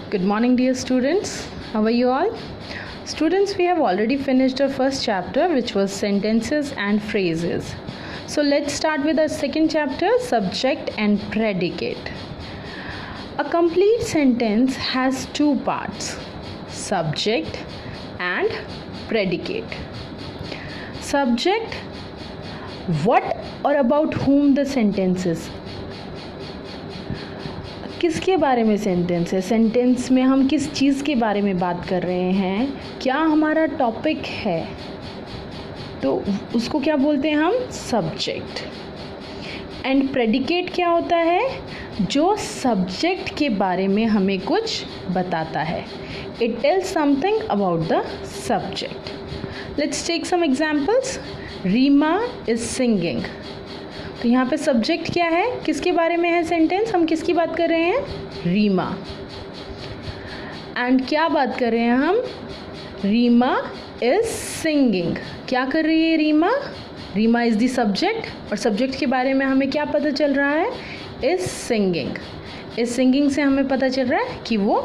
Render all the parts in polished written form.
Good morning, dear students. How are you all? Students, we have already finished our first chapter, which was sentences and phrases. So let's start with our second chapter, subject and predicate. A complete sentence has two parts, subject and predicate. Subject, what or about whom the sentence is. किसके बारे में sentence है, sentence में हम किस चीज़ के बारे में बात कर रहे हैं, क्या हमारा टॉपिक है, तो उसको क्या बोलते हैं हम, सब्जेक्ट. एंड प्रेडिकेट क्या होता है, जो सब्जेक्ट के बारे में हमें कुछ बताता है. It tells something about the subject. Let's take some examples. Reema is singing. तो यहाँ पे सब्जेक्ट क्या है, किसके बारे में है सेंटेंस, हम किसकी बात कर रहे हैं, रीमा. एंड क्या बात कर रहे हैं हम, रीमा इज सिंगिंग. क्या कर रही है Reema, Reema is the subject. और सब्जेक्ट के बारे में हमें क्या पता चल रहा है, इज सिंगिंग. इज सिंगिंग से हमें पता चल रहा है कि वो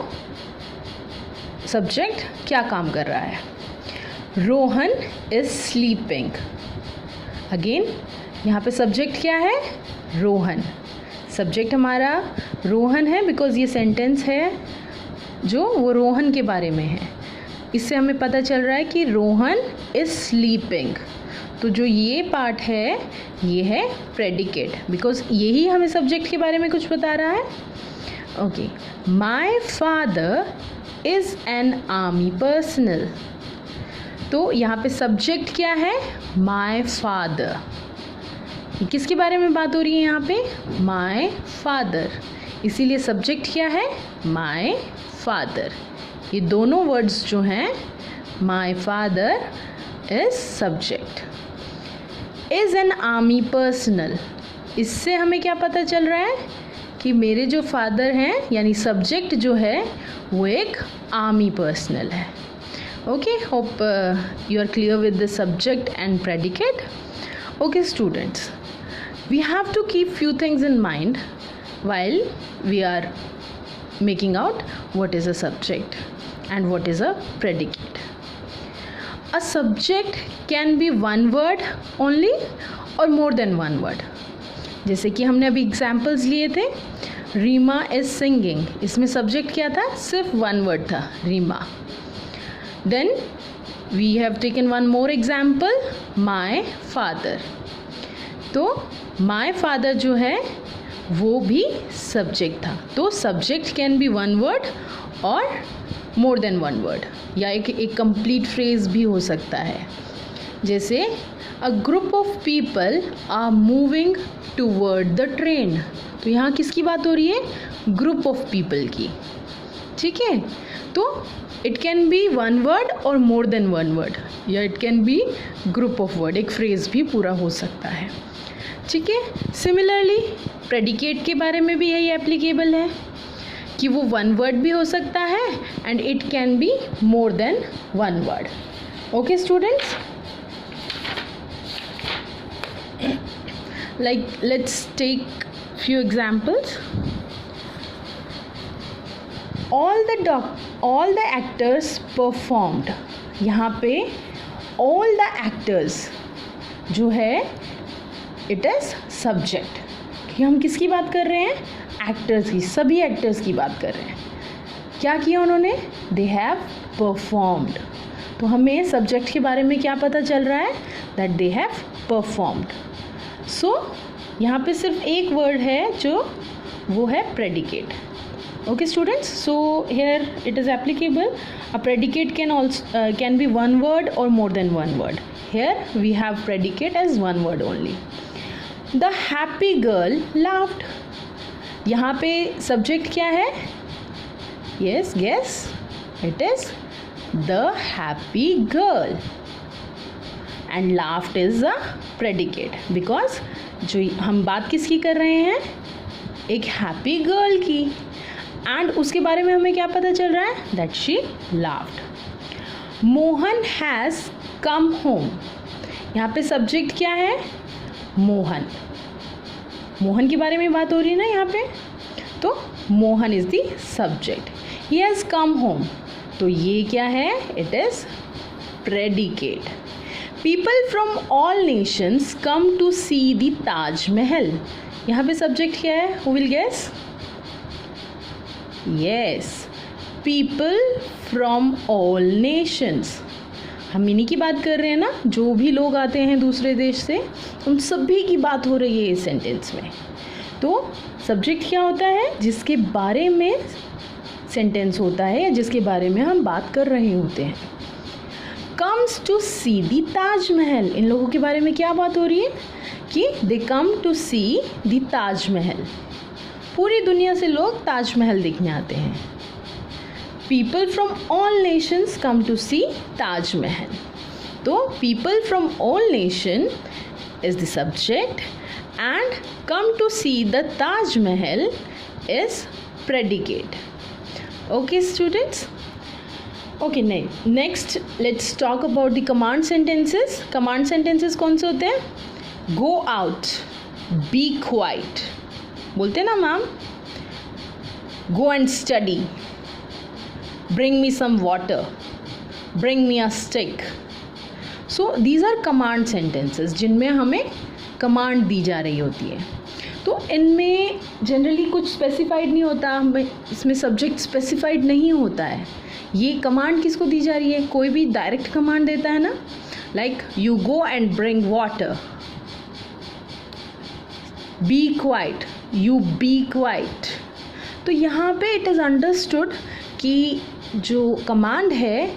सब्जेक्ट क्या काम कर रहा है. Rohan is sleeping. अगेन यहाँ पे सब्जेक्ट क्या है, रोहन. सब्जेक्ट हमारा रोहन है बिकॉज ये सेंटेंस है जो वो रोहन के बारे में है. इससे हमें पता चल रहा है कि रोहन इज़ स्लीपिंग. तो जो ये पार्ट है ये है प्रेडिकेट, बिकॉज यही हमें सब्जेक्ट के बारे में कुछ बता रहा है. Okay. My father is an army personnel. तो यहाँ पे सब्जेक्ट क्या है, माई फादर. किसके बारे में बात हो रही है यहाँ पे, माई फादर. इसीलिए सब्जेक्ट क्या है, माई फादर. ये दोनों वर्ड्स जो हैं, my father is subject. Is an army personnel. इससे हमें क्या पता चल रहा है कि मेरे जो फादर हैं, यानी सब्जेक्ट जो है वो एक आर्मी पर्सनल है. Okay, hope you are clear with the subject and predicate. Okay students, we have to keep few things in mind while we are making out what is a subject and what is a predicate. A subject can be one word only or more than one word. जैसे कि हमने अभी examples लिए थे, Reema is singing. इसमें subject क्या था, सिर्फ वन वर्ड था, Reema. Then we have taken one more example, my father. तो माई फादर जो है वो भी सब्जेक्ट था. तो subject can be one word और मोर देन वन वर्ड, या एक कंप्लीट फ्रेज भी हो सकता है. जैसे a group of people are moving toward the train. तो यहाँ किसकी बात हो रही है, ग्रुप ऑफ पीपल की. ठीक है, तो it can B one word और मोर देन वन वर्ड, या it can B group of word, एक फ्रेज भी पूरा हो सकता है. ठीक है. सिमिलरली प्रेडिकेट के बारे में भी यही एप्लीकेबल है कि वो वन वर्ड भी हो सकता है and it can be more than one word. Okay students, like let's take few examples. all the actors performed. यहाँ पे all the actors जो है इट इज़ सब्जेक्ट. कि हम किसकी बात कर रहे हैं, एक्टर्स की, सभी एक्टर्स की बात कर रहे हैं. क्या किया उन्होंने, दे हैव परफॉर्म्ड. तो हमें सब्जेक्ट के बारे में क्या पता चल रहा है, दैट दे हैव परफॉर्म्ड. सो यहाँ पे सिर्फ एक वर्ड है जो वो है predicate. Okay students, so here it is applicable. A predicate can be one word or more than one word. Here we have predicate as one word only. The happy girl laughed. यहाँ पे subject क्या है, yes guess, it is the happy girl and laughed is a predicate because जो हम बात किसकी कर रहे हैं, एक happy girl की. एंड उसके बारे में हमें क्या पता चल रहा है, that she laughed. Mohan has come home. यहाँ पे सब्जेक्ट क्या है, मोहन. मोहन के बारे में बात हो रही है ना यहाँ पे. तो Mohan is the subject. He has come home, तो ये क्या है? It is predicate. People from all nations come to see the Taj Mahal. यहाँ पे सब्जेक्ट क्या है? Who will guess? Yes, people from all nations. हम इन्हीं की बात कर रहे हैं ना, जो भी लोग आते हैं दूसरे देश से, उन सभी की बात हो रही है इस सेंटेंस में. तो सब्जेक्ट क्या होता है? जिसके बारे में सेंटेंस होता है या जिसके बारे में हम बात कर रहे होते हैं. कम्स टू सी दी ताजमहल. इन लोगों के बारे में क्या बात हो रही है कि दे कम टू सी दी ताजमहल. पूरी दुनिया से लोग ताजमहल देखने आते हैं. People from all nations come to see Taj Mahal. तो people from all nation is the subject and come to see the Taj Mahal is predicate. Okay students? Okay, next let's talk about the command sentences. Command sentences कौन से होते हैं? Go out, be quiet. बोलते हैं ना ma'am? Go and study. Bring me some water. Bring me a stick. So these are command sentences जिनमें हमें command दी जा रही होती है. तो इनमें जनरली कुछ स्पेसिफाइड नहीं होता, हमें इसमें सब्जेक्ट स्पेसिफाइड नहीं होता है. ये कमांड किसको दी जा रही है? कोई भी डायरेक्ट कमांड देता है ना, like you go and bring water, be quiet, you be quiet. तो यहाँ पे इट इज़ अंडरस्टूड कि जो कमांड है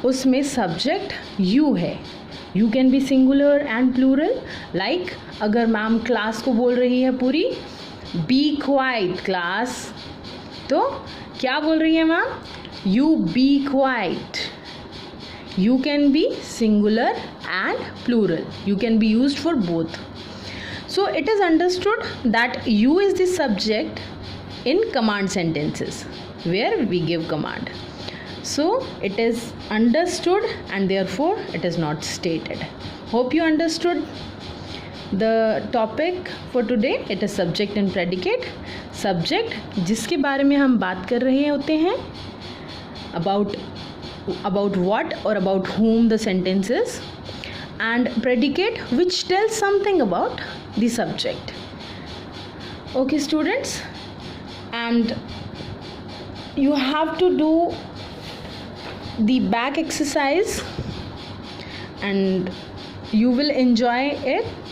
उसमें सब्जेक्ट यू है. You can be singular and plural. Like अगर मैम क्लास को बोल रही है पूरी, बी क्वाइट क्लास, तो क्या बोल रही है ma'am? You be quiet. You can be singular and plural. You can be used for both. So it is understood that you is the subject in command sentences where we give command. So it is understood and therefore it is not stated. Hope you understood the topic for today. It is subject and predicate. Subject जिसके बारे में हम बात कर रहे होते हैं, about what or about whom the sentence is, and predicate which tells something about the subject. Okay students, and you have to do the back exercise and you will enjoy it